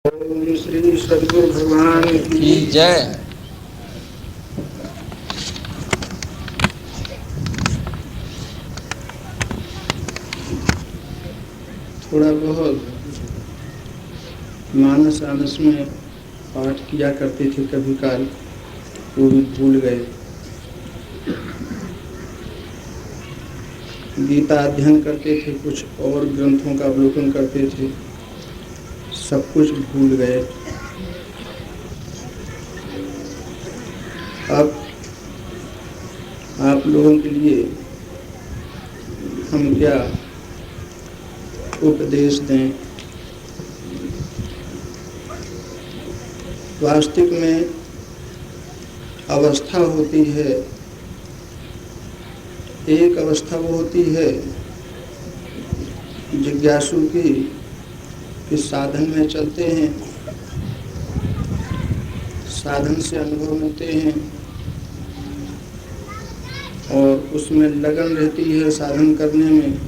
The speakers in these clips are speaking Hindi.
ओम श्री सद्गुरु भगवान की जय। थोड़ा बहुत मानस आनस में पाठ किया करते थे कभी काल, वो भी भूल गए। गीता अध्ययन करते थे, कुछ और ग्रंथों का अवलोकन करते थे, सब कुछ भूल गए। अब आप लोगों के लिए हम क्या उपदेश दें। वास्तविक में अवस्था होती है, एक अवस्था वो होती है जिज्ञासु की, कि साधन में चलते हैं, साधन से अनुभव मिलते हैं और उसमें लगन रहती है साधन करने में।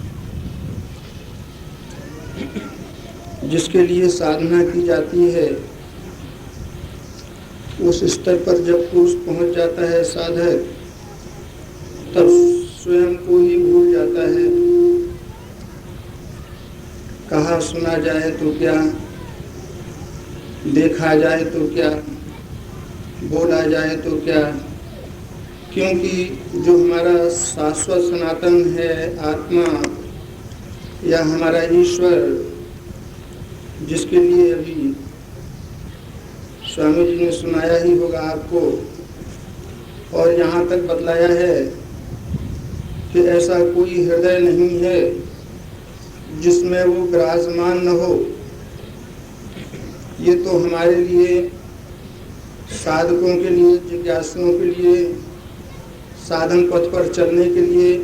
जिसके लिए साधना की जाती है, उस स्तर पर जब पुरुष पहुंच जाता है साधक, तब स्वयं को ही भूल जाता है। कहा सुना जाए तो क्या, देखा जाए तो क्या, बोला जाए तो क्या, क्योंकि जो हमारा शाश्वत सनातन है आत्मा या हमारा ईश्वर, जिसके लिए अभी स्वामी जी ने सुनाया ही होगा आपको और यहाँ तक बतलाया है कि ऐसा कोई हृदय नहीं है जिसमें वो विराजमान न हो। ये तो हमारे लिए, साधकों के लिए, जिज्ञासुओं के लिए, साधन पथ पर चलने के लिए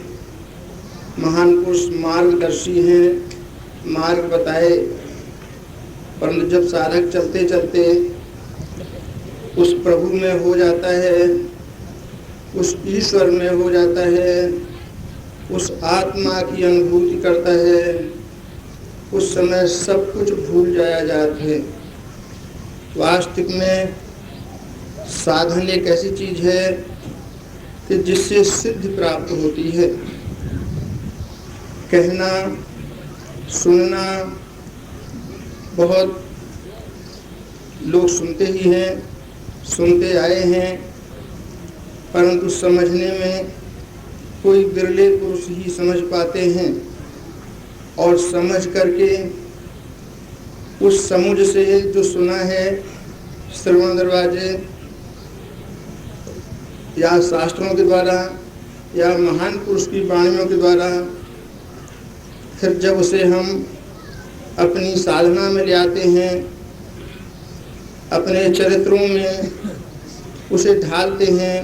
महान पुरुष मार्गदर्शी हैं, मार्ग बताए। परंतु जब साधक चलते चलते उस प्रभु में हो जाता है, उस ईश्वर में हो जाता है, उस आत्मा की अनुभूति करता है, उस समय सब कुछ भूल जाया जाता है। वास्तविक में साधन एक ऐसी चीज है कि जिससे सिद्धि प्राप्त होती है। कहना सुनना बहुत लोग सुनते ही हैं, सुनते आए हैं, परंतु समझने में कोई बिरले पुरुष ही समझ पाते हैं और समझ करके उस समुझ से जो सुना है श्रवण दरवाजे या शास्त्रों के द्वारा या महान पुरुष की वाणियों के द्वारा, फिर जब उसे हम अपनी साधना में ले आते हैं, अपने चरित्रों में उसे ढालते हैं,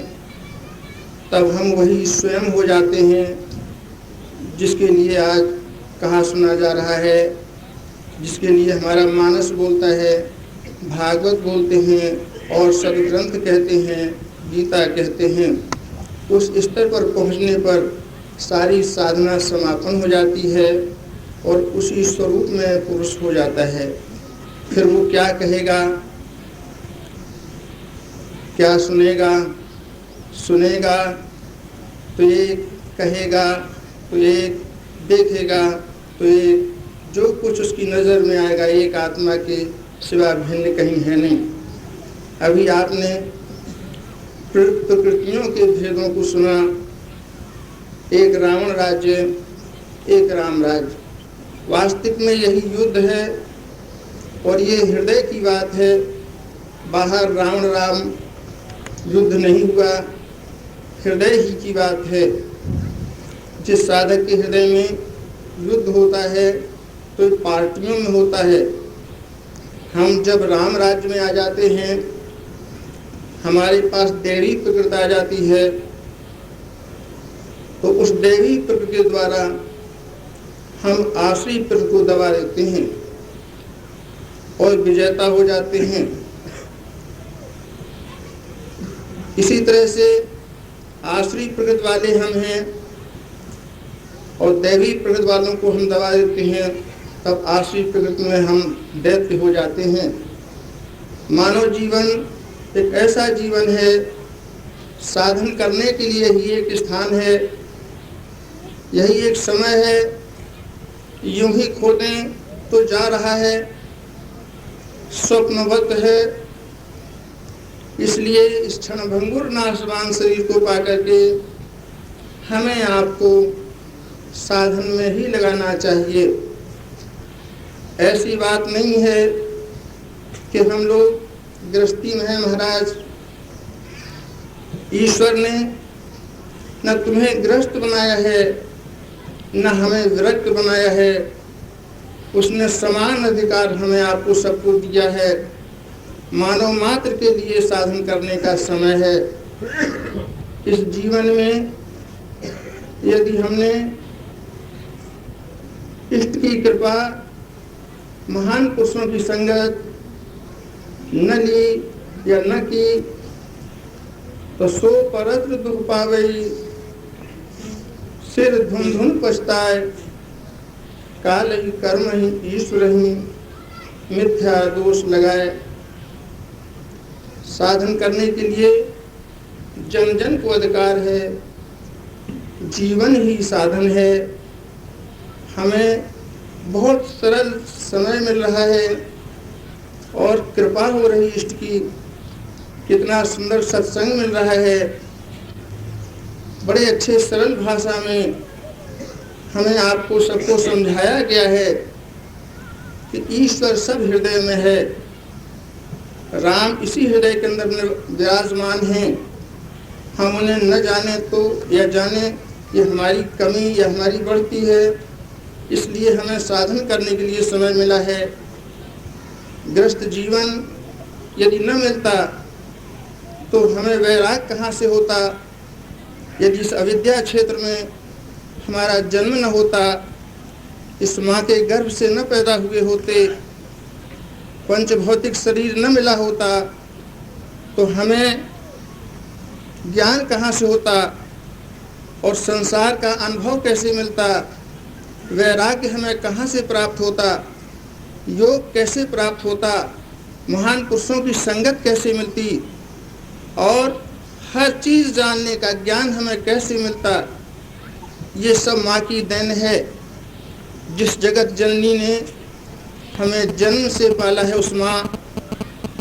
तब हम वही स्वयं हो जाते हैं जिसके लिए आज कहा सुना जा रहा है, जिसके लिए हमारा मानस बोलता है, भागवत बोलते हैं और सदग्रंथ कहते हैं, गीता कहते हैं। उस स्तर पर पहुंचने पर सारी साधना समापन हो जाती है और उसी स्वरूप में पुरुष हो जाता है। फिर वो क्या कहेगा, क्या सुनेगा, सुनेगा तो एक कहेगा, तो एक देखेगा, तो एक जो कुछ उसकी नज़र में आएगा एक आत्मा के सिवा भिन्न कहीं है नहीं। अभी आपने प्रकृतियों के भेदों को सुना, एक रावण राज्य, एक राम राज्य। वास्तविक में यही युद्ध है और ये हृदय की बात है। बाहर रावण राम युद्ध नहीं हुआ, हृदय ही की बात है। जिस साधक के हृदय में युद्ध होता है तो पार्टियों में होता है। हम जब राम राज्य में आ जाते हैं, हमारे पास दैवी प्रकृति आ जाती है, तो उस दैवी प्रकृति के द्वारा हम आश्री प्रकृति को दबा देते हैं और विजेता हो जाते हैं। इसी तरह से आश्री प्रकृति वाले हम हैं और दैवी प्रकृति वालों को हम दबा देते हैं, तब आश्री प्रकृति में हम दैत्य हो जाते हैं। मानव जीवन एक ऐसा जीवन है, साधन करने के लिए ही एक स्थान है, यही एक समय है, यूं ही खोने तो जा रहा है, स्वप्नवत है। इसलिए इस क्षणभंगुर नाशवान शरीर को पाकर के हमें आपको साधन में ही लगाना चाहिए। ऐसी बात नहीं है कि हम लोग गृहस्थी में हैं महाराज, ईश्वर ने न तुम्हें गृहस्थ बनाया है न हमें विरक्त बनाया है, उसने समान अधिकार हमें आपको सबको दिया है। मानव मात्र के लिए साधन करने का समय है। इस जीवन में यदि हमने इष्ट की कृपा, महान पुरुषों की संगत न ली या न की तो सो परत्र दुख पावई, सिर धुन धुन पछताए, काल ही कर्म ही ईश्वर ही मिथ्या दोष लगाए। साधन करने के लिए जन जन को अधिकार है, जीवन ही साधन है। हमें बहुत सरल समय मिल रहा है और कृपा हो रही इष्ट की, कितना सुंदर सत्संग मिल रहा है। बड़े अच्छे सरल भाषा में हमें आपको सबको समझाया गया है कि ईश्वर सब हृदय में है, राम इसी हृदय के अंदर विराजमान हैं। हम उन्हें न जाने तो या जाने ये हमारी कमी या हमारी बढ़ती है, इसलिए हमें साधन करने के लिए समय मिला है। गृहस्थ जीवन यदि न मिलता तो हमें वैराग कहाँ से होता। यदि इस अविद्या क्षेत्र में हमारा जन्म न होता, इस माँ के गर्भ से न पैदा हुए होते, पंचभौतिक शरीर न मिला होता, तो हमें ज्ञान कहाँ से होता और संसार का अनुभव कैसे मिलता, वैराग्य हमें कहाँ से प्राप्त होता, योग कैसे प्राप्त होता, महान पुरुषों की संगत कैसे मिलती और हर चीज़ जानने का ज्ञान हमें कैसे मिलता। ये सब माँ की देन है। जिस जगत जननी ने हमें जन्म से पाला है, उस माँ,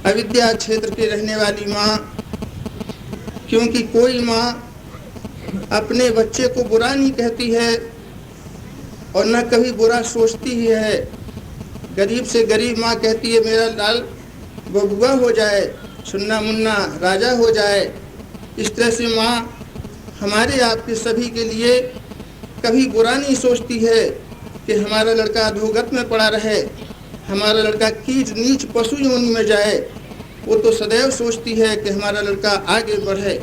अविद्या क्षेत्र की रहने वाली माँ, क्योंकि कोई माँ अपने बच्चे को बुरा नहीं कहती है और न कभी बुरा सोचती ही है। गरीब से गरीब माँ कहती है मेरा लाल बबुआ हो जाए, सुन्ना मुन्ना राजा हो जाए। इस तरह से माँ हमारे आपके सभी के लिए कभी बुरा नहीं सोचती है कि हमारा लड़का अधोगत में पड़ा रहे, हमारा लड़का कीट नीच पशु योनि में जाए। वो तो सदैव सोचती है कि हमारा लड़का आगे बढ़े।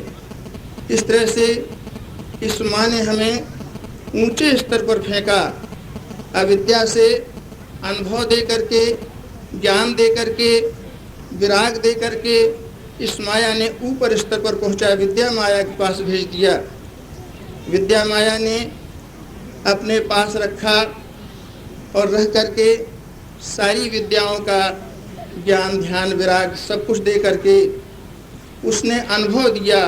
इस तरह से इस माँ ने हमें ऊंचे स्तर पर फेंका, अविद्या से अनुभव दे करके, ज्ञान दे करके, विराग दे करके इस माया ने ऊपर स्तर पर पहुंचा, विद्या माया के पास भेज दिया। विद्या माया ने अपने पास रखा और रह करके सारी विद्याओं का ज्ञान ध्यान विराग सब कुछ दे करके उसने अनुभव दिया,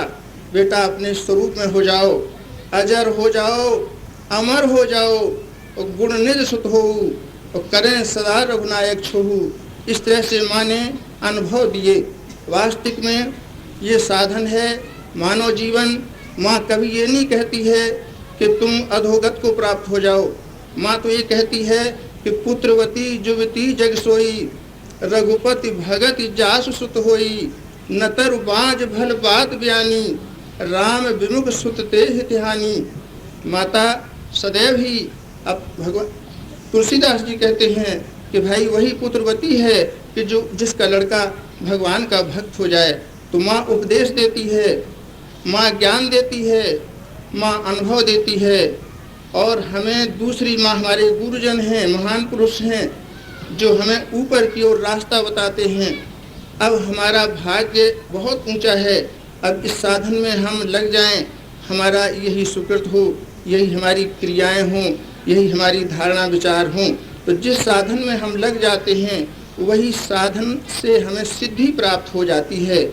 बेटा अपने स्वरूप में हो जाओ, अजर हो जाओ, अमर हो जाओ और गुण निज सुत हो और करें सदा रघुनायक छोहू। इस तरह से माँ ने अनुभव दिए। वास्तविक में ये साधन है मानव जीवन। माँ कभी ये नहीं कहती है कि तुम अधोगत को प्राप्त हो जाओ। माँ तो ये कहती है कि पुत्रवती जुवती जग सोई, रघुपति भगत जासु सुत होई, नतर बाज भल बात बयानी, राम विमुख सुत ते हितहानी। माता सदैव ही अब भगवान तुलसीदास जी कहते हैं कि भाई वही पुत्रवती है कि जो जिसका लड़का भगवान का भक्त हो जाए। तो माँ उपदेश देती है, माँ ज्ञान देती है, माँ अनुभव देती है। और हमें दूसरी माँ हमारे गुरुजन हैं, महान पुरुष हैं, जो हमें ऊपर की ओर रास्ता बताते हैं। अब हमारा भाग्य बहुत ऊंचा है, अब इस साधन में हम लग जाएं, हमारा यही सुकृत हो, यही हमारी क्रियाएं हों, यही हमारी धारणा विचार हों। तो जिस साधन में हम लग जाते हैं वही साधन से हमें सिद्धि प्राप्त हो जाती है,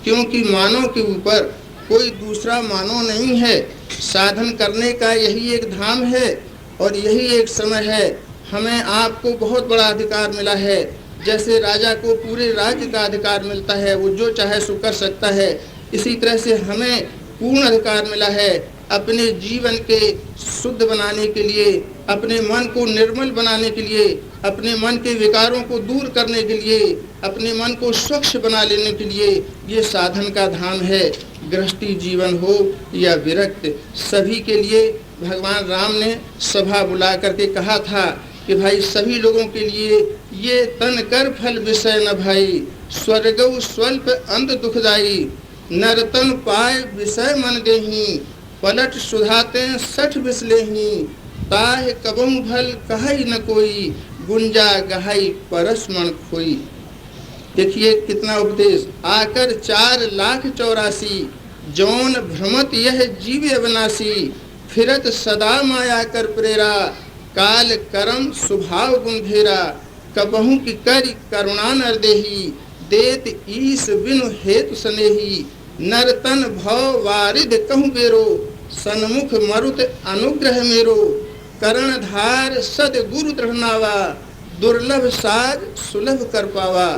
क्योंकि मानव के ऊपर कोई दूसरा मानव नहीं है। साधन करने का यही एक धाम है और यही एक समय है। हमें आपको बहुत बड़ा अधिकार मिला है। जैसे राजा को पूरे राज्य का अधिकार मिलता है, वो जो चाहे सो कर सकता है, इसी तरह से हमें पूर्ण अधिकार मिला है अपने जीवन के शुद्ध बनाने के लिए, अपने मन को निर्मल बनाने के लिए, अपने मन के विकारों को दूर करने के लिए, अपने मन को स्वच्छ बना लेने के लिए। ये साधन का धाम है। गृहस्थी जीवन हो या विरक्त, सभी के लिए भगवान राम ने सभा बुला करके कहा था कि भाई सभी लोगों के लिए ये तन कर फल विषय न भाई, स्वर्गौ स्वल्प अंत दुखदाई, नरतन पाए विषय मन देही, पलट सुधाते सठ बिसलेही, ताह कबहु भल कहई न कोई, गुंजा गहाई परस मन खोई। देखिए कितना उपदेश। आकर 4,84,000 जौन भ्रमत यह जीव अविनाशी, फिरत सदा माया कर प्रेरा, काल करम स्वभाव गुण घेरा, कबहू की करि करुणा नर देही, देत ईस बिनु हेतु स्नेही, नरतन भव वारिद कहूँ बेरो, सन्मुख मरुत अनुग्रह मेरो, करणधार सद गुरु दृढ़नावा, दुर्लभ साज सुलभ कर पावा,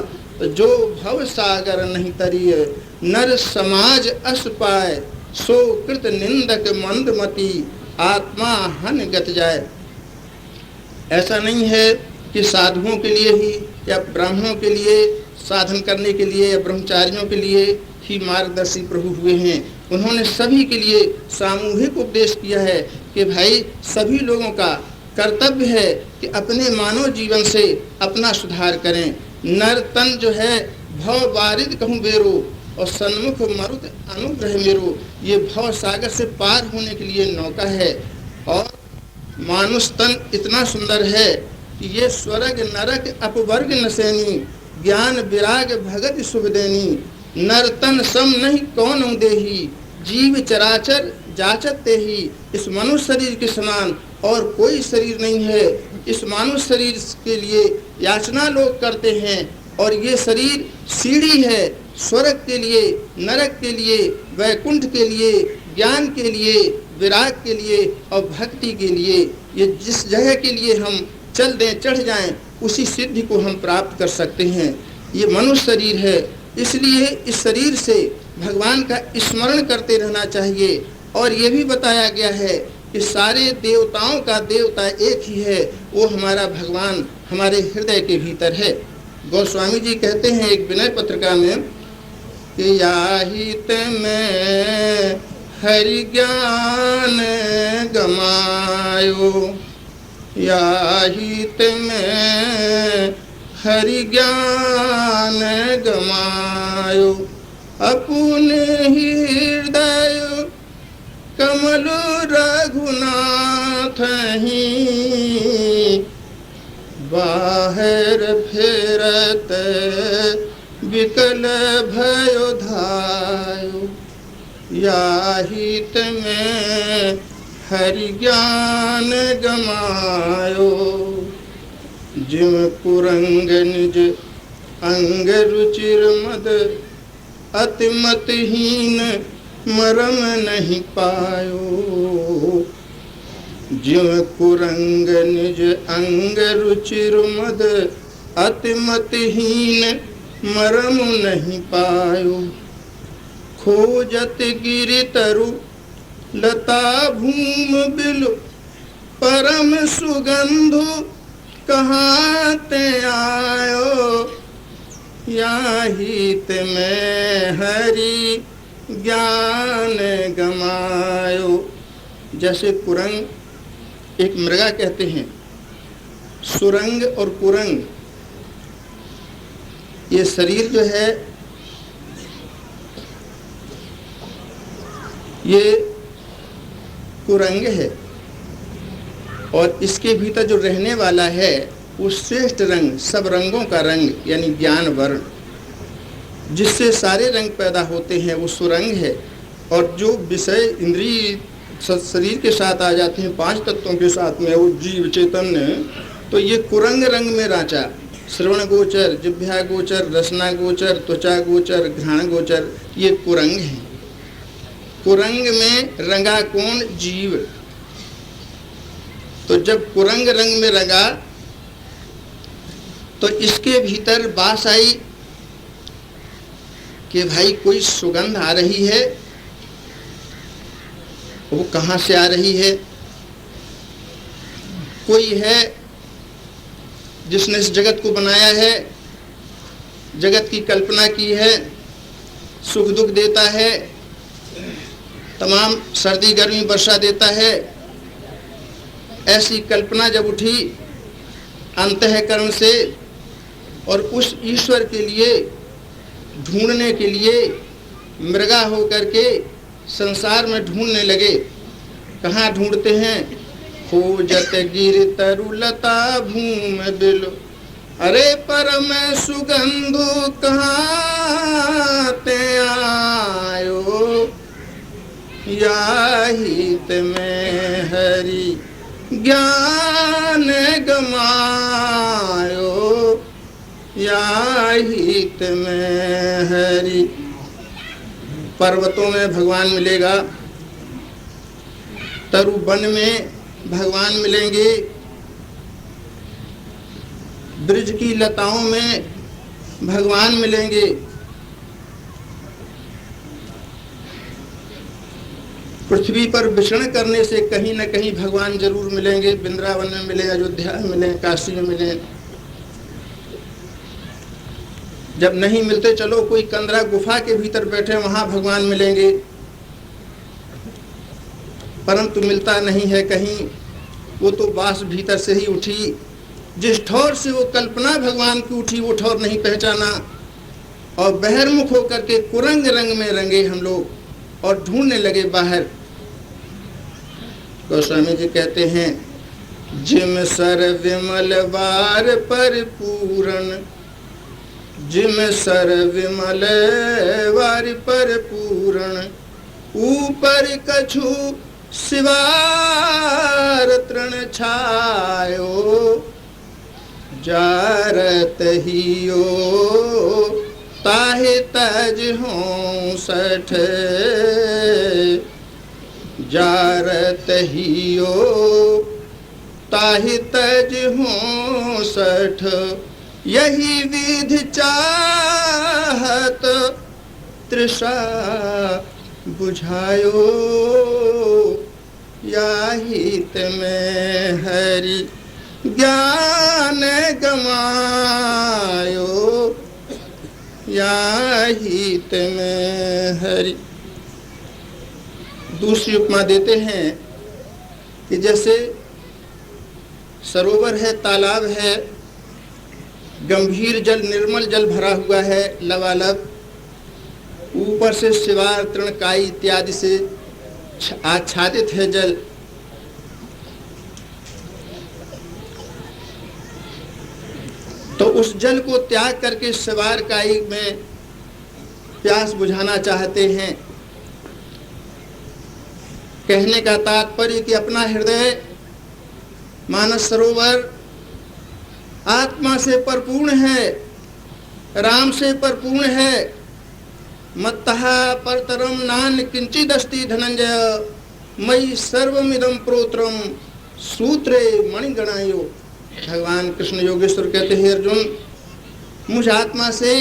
जो भव सागर नहीं तरिय, नर समाज अस पाए, सो कृत निंदक मंदमती, आत्मा हन गत जाए। ऐसा नहीं है कि साधुओं के लिए ही या ब्राह्मणों के लिए साधन करने के लिए या ब्रह्मचारियों के लिए ही मार्गदर्शी प्रभु हुए हैं। उन्होंने सभी के लिए सामूहिक उपदेश किया है कि भाई सभी लोगों का कर्तव्य है कि अपने मानव जीवन से अपना सुधार करें। नर तन जो है भव बारिद कहूँ बेरो और सन्मुख मरुत अनुग्रह मेरो, ये भव सागर से पार होने के लिए नौका है। और मानुष तन इतना सुंदर है कि ये स्वर्ग नरक अपवर्ग नसैनी, ज्ञान विराग भगत शुभ देनी, नर तन सम नहीं कौन देही, जीव चराचर जाचत तेही। इस मनुष्य शरीर के समान और कोई शरीर नहीं है। इस मानुष शरीर के लिए याचना लोग करते हैं और ये शरीर सीढ़ी है स्वर्ग के लिए, नरक के लिए, वैकुंठ के लिए, ज्ञान के लिए, विराग के लिए और भक्ति के लिए। ये जिस जगह के लिए हम चल दें, चढ़ जाएं, उसी सिद्धि को हम प्राप्त कर सकते हैं। ये मनुष्य शरीर है, इसलिए इस शरीर से भगवान का स्मरण करते रहना चाहिए। और ये भी बताया गया है कि सारे देवताओं का देवता एक ही है, वो हमारा भगवान हमारे हृदय के भीतर है। गोस्वामी जी कहते हैं एक विनय पत्रिका में कि याहित में हरि ज्ञान गमायो, याहित में हरि ज्ञान गमायो, अपने हृदय कमल रघुनाथ ही, बाहर फेरत विकल भयो धायो, याहित में हरि ज्ञान गमायो, जिम कुरंग निज अंग रुचिर मद, अतिमतहीन मरम नहीं पायो, जिम कुरंग निज अंग रुचिर मद, अतिमतहीन मरम नहीं पायो, खोजत गिरि तरु लता भूम बिल, परम सुगंधु कहाँ ते आयो, याहित में हरि ज्ञान गमायो। जैसे कुरंग एक मृगा कहते हैं, सुरंग और कुरंग, ये शरीर जो है ये कुरंग है और इसके भीतर जो रहने वाला है वो श्रेष्ठ रंग, सब रंगों का रंग यानी ज्ञान वर्ण, जिससे सारे रंग पैदा होते हैं वो सुरंग है। और जो विषय इंद्रिय शरीर के साथ आ जाते हैं 5 तत्वों के साथ में, वो जीव चैतन्य, तो ये कुरंग रंग में राचा। श्रवण गोचर, जिह्वा गोचर, रसना गोचर, त्वचा गोचर, घ्राण गोचर, ये कुरंग हैं। कुरंग में रंगा कौन? जीव। तो जब कुरंग रंग में रंगा तो इसके भीतर बास आई कि भाई कोई सुगंध आ रही है। वो कहाँ से आ रही है? कोई है जिसने इस जगत को बनाया है, जगत की कल्पना की है, सुख दुख देता है, तमाम सर्दी गर्मी वर्षा देता है। ऐसी कल्पना जब उठी अंतःकरण से और उस ईश्वर के लिए ढूंढने के लिए मृगा होकर के संसार में ढूंढने लगे। कहाँ ढूंढते हैं? खोजत गिर तरुलता भूम बिलो, अरे परम सुगंधु कहाँ ते आयो, याहित में हरि ज्ञान गमायो, याहित में हरि। पर्वतों में भगवान मिलेगा, तरु वन में भगवान मिलेंगे, ब्रिज की लताओं में भगवान मिलेंगे, पृथ्वी पर विचरण करने से कहीं न कहीं भगवान जरूर मिलेंगे। वृंदावन में मिले, अयोध्या में मिले, काशी में मिले। जब नहीं मिलते, चलो कोई कंदरा गुफा के भीतर बैठे, वहां भगवान मिलेंगे, परंतु मिलता नहीं है कहीं। वो तो बास भीतर से ही उठी, जिस ठौर से वो कल्पना भगवान की उठी वो ठौर नहीं पहचाना, और बहिर्मुख होकर के कुरंग रंग में रंगे हम लोग और ढूंढने लगे बाहर। गोस्वामी जी कहते हैं, जिम सर विमल वार पर पूरन, जिम सर विमल वार पर पूरन, ऊपर कछु सिवार तृण छायो, जारत हियो ताहे तज हों सठ, जारत हियो ताहे तज हों सठ, यही विधि चाहत तृषा बुझायो, याहित में हरि ज्ञान गमायो, याहित में हरि। दूसरी उपमा देते हैं कि जैसे सरोवर है, तालाब है, गंभीर जल, निर्मल जल भरा हुआ है लबालब, ऊपर से सिवार तृण काई इत्यादि से आच्छादित है जल। तो उस जल को त्याग करके सिवार काई में प्यास बुझाना चाहते हैं। कहने का तात्पर्य कि अपना हृदय मानस सरोवर आत्मा से परिपूर्ण है, राम से परिपूर्ण है। मत्तः परतरम नान किंचिदस्ति धनंजय, मयि सर्वमिदं प्रोत्रम सूत्रे मणिगणायो। भगवान कृष्ण योगेश्वर कहते हैं, अर्जुन, मुझ आत्मा से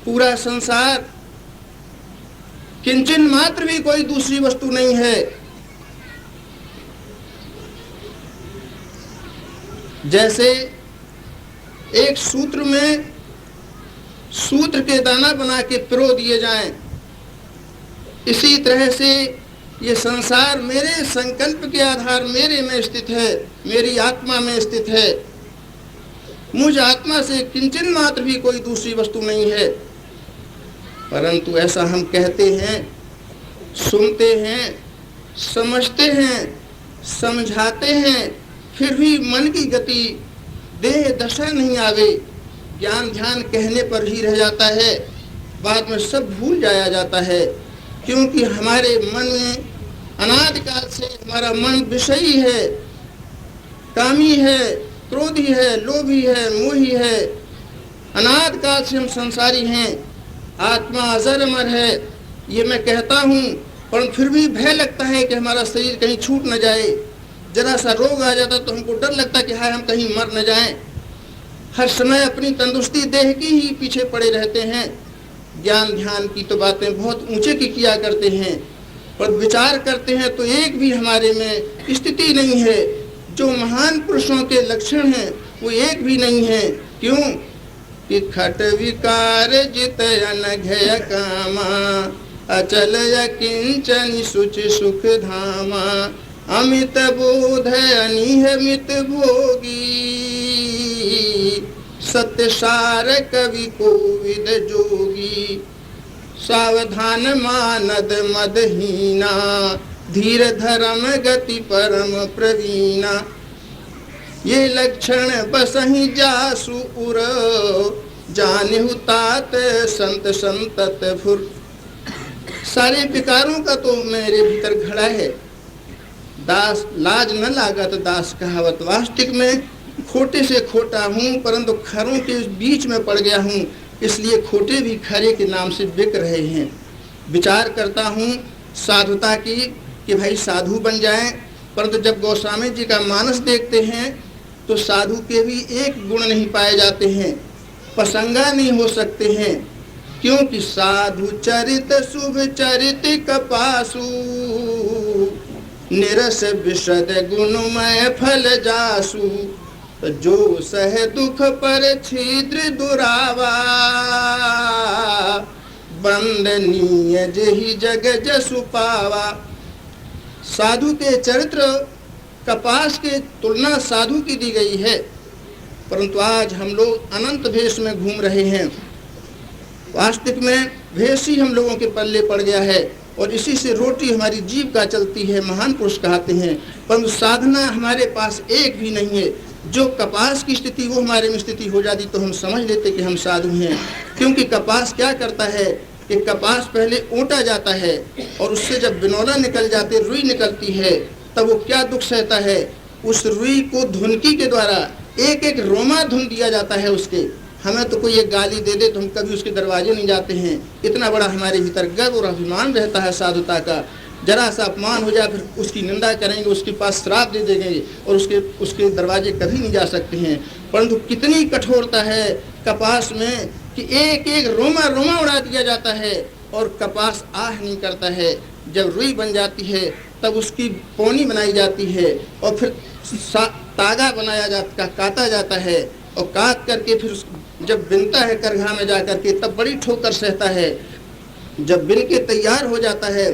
पूरा संसार किंचन मात्र भी कोई दूसरी वस्तु नहीं है। जैसे एक सूत्र में सूत्र के दाना बना के पिरो दिए जाएं, इसी तरह से ये संसार मेरे संकल्प के आधार मेरे में स्थित है, मेरी आत्मा में स्थित है। मुझ आत्मा से किंचन मात्र भी कोई दूसरी वस्तु नहीं है। परंतु ऐसा हम कहते हैं, सुनते हैं, समझते हैं, समझाते हैं, फिर भी मन की गति, देह दशा नहीं आवे, ज्ञान ध्यान कहने पर ही रह जाता है, बाद में सब भूल जाया जाता है। क्योंकि हमारे मन में अनादिकाल से हमारा मन विषयी है, कामी है, क्रोधी है, लोभी है, मोही है, अनाद काल से हम संसारी हैं, आत्मा अजर अमर है, ये मैं कहता हूँ, पर फिर भी भय लगता है कि हमारा शरीर कहीं छूट न जाए। जरा सा रोग आ जाता तो हमको डर लगता कि हाय हम कहीं मर न जाएं। हर समय अपनी तंदुरुस्ती देह की ही पीछे पड़े रहते हैं। ज्ञान ध्यान की तो बातें बहुत ऊंचे की किया करते हैं, पर विचार करते हैं तो एक भी हमारे में स्थिति नहीं है। जो महान पुरुषों के लक्षण हैं वो एक भी नहीं है। क्यों कि खट विकार जित अनघय कामा, अचल किंचन सुच सुख धामा, अमित बोध अनिहमित भोगी, सत्य सार कवि कोविद जोगी, सावधान मानद मदहीना, धीर धर्म गति परम प्रवीणा, ये लक्षण बसहि जासु उर, जानिहु तात संत संतत फुर। सारे विकारों का तो मेरे भीतर घड़ा है। दास लाज न लागत दास कहावत, वास्तविक में खोटे से खोटा हूँ, परंतु खरों के बीच में पड़ गया हूँ, इसलिए खोटे भी खरे के नाम से बिक रहे हैं। विचार करता हूँ साधुता की कि भाई साधु बन जाएं, परंतु जब गोस्वामी जी का मानस देखते हैं तो साधु के भी एक गुण नहीं पाए जाते हैं, पसंगा नहीं हो सकते हैं। क्योंकि साधु चरित शुभ चरित कपासु, निरस विशद गुणमय फल जासु, जो सह दुख पर छिद्र दुरावा, बंदनीय जहि जग जसु पावा। साधु के चरित्र कपास के तुलना साधु की दी गई है, परंतु आज हम लोग अनंत भेष में घूम रहे हैं। वास्तविक में भेष ही हम लोगों के पल्ले पड़ गया है और इसी से रोटी हमारी जीविका चलती है, महान पुरुष कहते हैं, परंतु साधना हमारे पास एक भी नहीं है। जो कपास की स्थिति वो हमारे में स्थिति हो जाती तो हम समझ लेते कि हम साधु हैं। क्योंकि कपास क्या करता है कि कपास पहले ऊँटा जाता है और उससे जब बिनौला निकल जाते, रुई निकलती है, तब वो क्या दुख सहता है। उस रुई को धुनकी के द्वारा एक एक रोमा धुन दिया जाता है उसके। हमें तो कोई एक गाली दे दे तो हम कभी उसके दरवाजे नहीं जाते हैं। इतना बड़ा हमारे भीतर गर्व और अभिमान रहता है साधुता का। जरा सा अपमान हो जाए फिर उसकी निंदा करेंगे, उसके पास श्राप दे देंगे और उसके दरवाजे कभी नहीं जा सकते हैं। परंतु कितनी कठोरता है कपास में कि एक एक रोमा रोमा उड़ा दिया जाता है और कपास आह नहीं करता है। जब रुई बन जाती है तब उसकी पौनी बनाई जाती है और फिर तागा बनाया जाता, काटा जाता है और काट करके फिर जब बिनता है करघा में जा करके तब बड़ी ठोकर सहता है। जब बिन के तैयार हो जाता है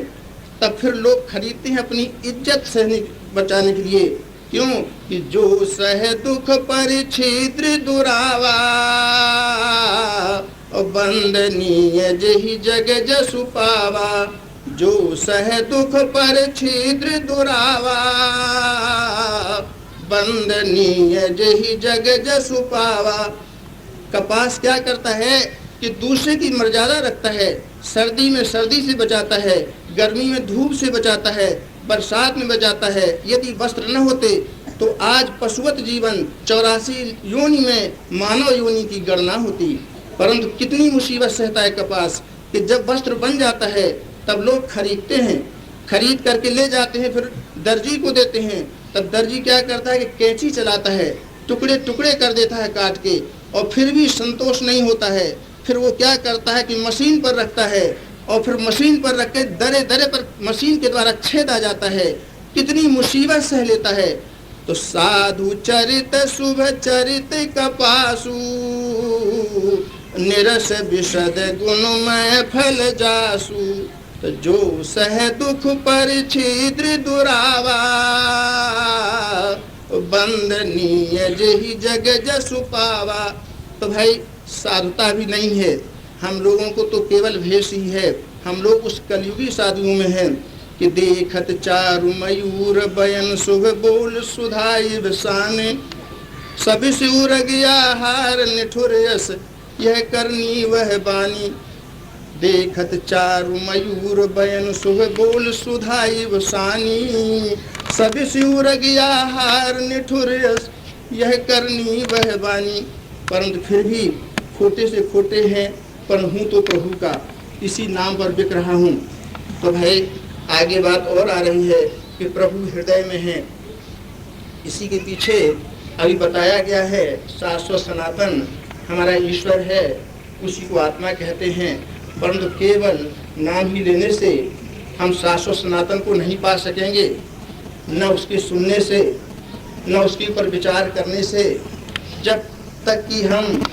तब फिर लोग खरीदते हैं अपनी इज्जत सहने बचाने के लिए। क्यों कि जो सह दुख पर छिद्र दुरावा, बंदनीय जहि जग जसु पावा। जो सह दुख पर छिद्र दुरावा, बंदनीय जहि जग जसु पावा। कपास क्या करता है कि दूसरे की मर्यादा रखता है। सर्दी में सर्दी से बचाता है, गर्मी में धूप से बचाता है, बरसात में बचाता है। यदि वस्त्र न होते तो आज पशुवत जीवन 84 योनि में मानव योनि की गणना होती। परंतु कितनी मुसीबत सहता है कपास कि जब वस्त्र बन जाता है तब लोग खरीदते हैं, खरीद करके ले जाते हैं, फिर दर्जी को देते हैं। तब दर्जी क्या करता है कि कैंची चलाता है, टुकड़े टुकड़े कर देता है काट के, और फिर भी संतोष नहीं होता है। फिर वो क्या करता है कि मशीन पर रखता है और फिर मशीन पर रख के दरे दरे पर मशीन के द्वारा छेद आ जाता है। कितनी मुसीबत सह लेता है। तो साधु चरित शुभ चरित कपासु, निरस विशद गुणमय फल जासु। तो जो सह दुख पर छिद्र दुरावा, बंदनीय जहि जग जसु पावा। तो भाई साधुता भी नहीं है हम लोगों को, तो केवल भेष ही है। हम लोग उस कलयुगी साधुओं में हैं कि देखत चारु मयूर बयन शुभ बोल सुधाई बसाने, सभी से उरग आहार निठुर यस यह करनी वह बानी। देखत चारु मयूर बयन शुभ बोल सुधाई बसानी, सभी से उरग आहार निठुर यस यह करनी वह बानी, परंतु फिर भी खोटे से खोटे हैं, पर हूँ तो प्रभु का, इसी नाम पर बिक रहा हूँ। तो भाई आगे बात और आ रही है कि प्रभु हृदय में है। इसी के पीछे अभी बताया गया है शाश्वत सनातन हमारा ईश्वर है, उसी को आत्मा कहते हैं। परंतु केवल नाम ही लेने से हम शाश्वत सनातन को नहीं पा सकेंगे, न उसके सुनने से, न उसके ऊपर विचार करने से। जब तक कि हम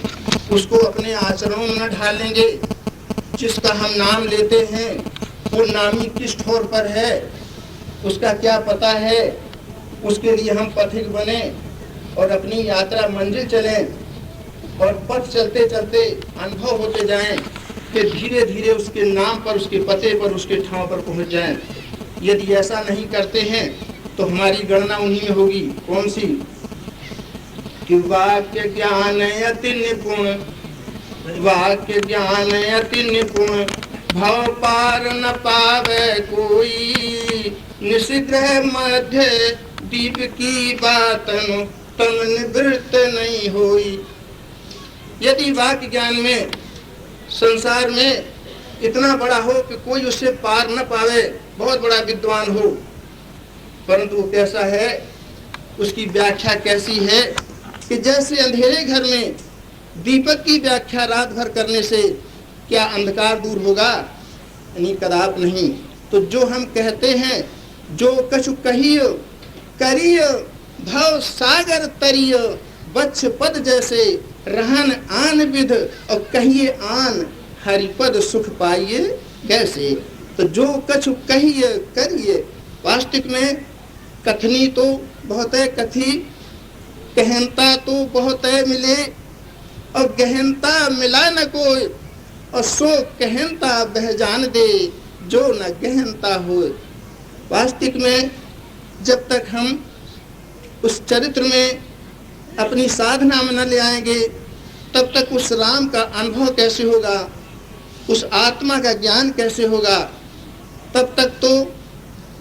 उसको अपने आचरणों में न ढालेंगे, जिसका हम नाम लेते हैं वो नामी किस ठोर पर है, उसका क्या पता है, उसके लिए हम पथिक बने और अपनी यात्रा मंजिल चलें और पथ चलते चलते अनुभव होते जाएं कि धीरे धीरे उसके नाम पर, उसके पते पर, उसके ठाव पर पहुंच जाएं। यदि ऐसा नहीं करते हैं तो हमारी गणना उन्हीं में होगी। कौन सी? कि वाक्य ज्ञान अति निपुण, वाक्य ज्ञान अति निपुण, भव पार न पावे कोई, निशिग्रह मध्य दीप की बातन तम निवृत्त नहीं होई। यदि वाक्य ज्ञान में संसार में इतना बड़ा हो कि कोई उससे पार न पावे, बहुत बड़ा विद्वान हो, परंतु वो कैसा है, उसकी व्याख्या कैसी है कि जैसे अंधेरे घर में दीपक की व्याख्या रात भर करने से क्या अंधकार दूर होगा? नहीं, कदाप नहीं। तो जो हम कहते हैं, जो कछु कहिय करिय भव सागर तरिय, वत्स पद जैसे रहन आन विध, और कहिए आन हरिपद सुख पाइए कैसे। तो जो कछु कहिए करिए, वास्तविक में कथनी तो बहुत है, कथी गहनता तो बहुत है मिले, और गहनता मिला न कोई, और सो गहनता बह जान दे जो न गहनता हो। वास्तविक में जब तक हम उस चरित्र में अपनी साधना में न ले आएंगे, तब तक उस राम का अनुभव कैसे होगा, उस आत्मा का ज्ञान कैसे होगा? तब तक तो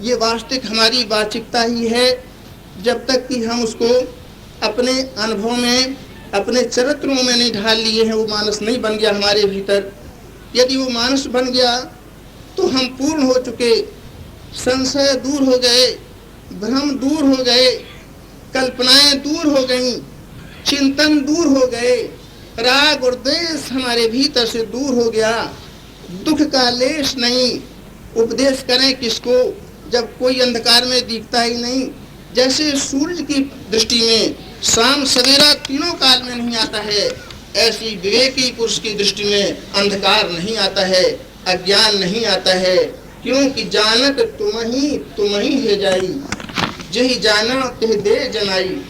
ये वास्तविक हमारी वाचिकता ही है। जब तक कि हम उसको अपने अनुभव में, अपने चरित्रों में नहीं ढाल लिए हैं, वो मानस नहीं बन गया हमारे भीतर। यदि वो मानस बन गया तो हम पूर्ण हो चुके, संशय दूर हो गए, भ्रम दूर हो गए, कल्पनाएं दूर हो गईं, चिंतन दूर हो गए, राग और द्वेष हमारे भीतर से दूर हो गया, दुख का लेश नहीं। उपदेश करें किसको जब कोई अंधकार में दिखता ही नहीं। जैसे सूर्य की दृष्टि में शाम सवेरा तीनों काल में नहीं आता है, ऐसी विवेकी पुरुष की दृष्टि में अंधकार नहीं आता है, अज्ञान नहीं आता है। क्योंकि जानत तुम ही है जाई, जही जाना तेह दे जनाई।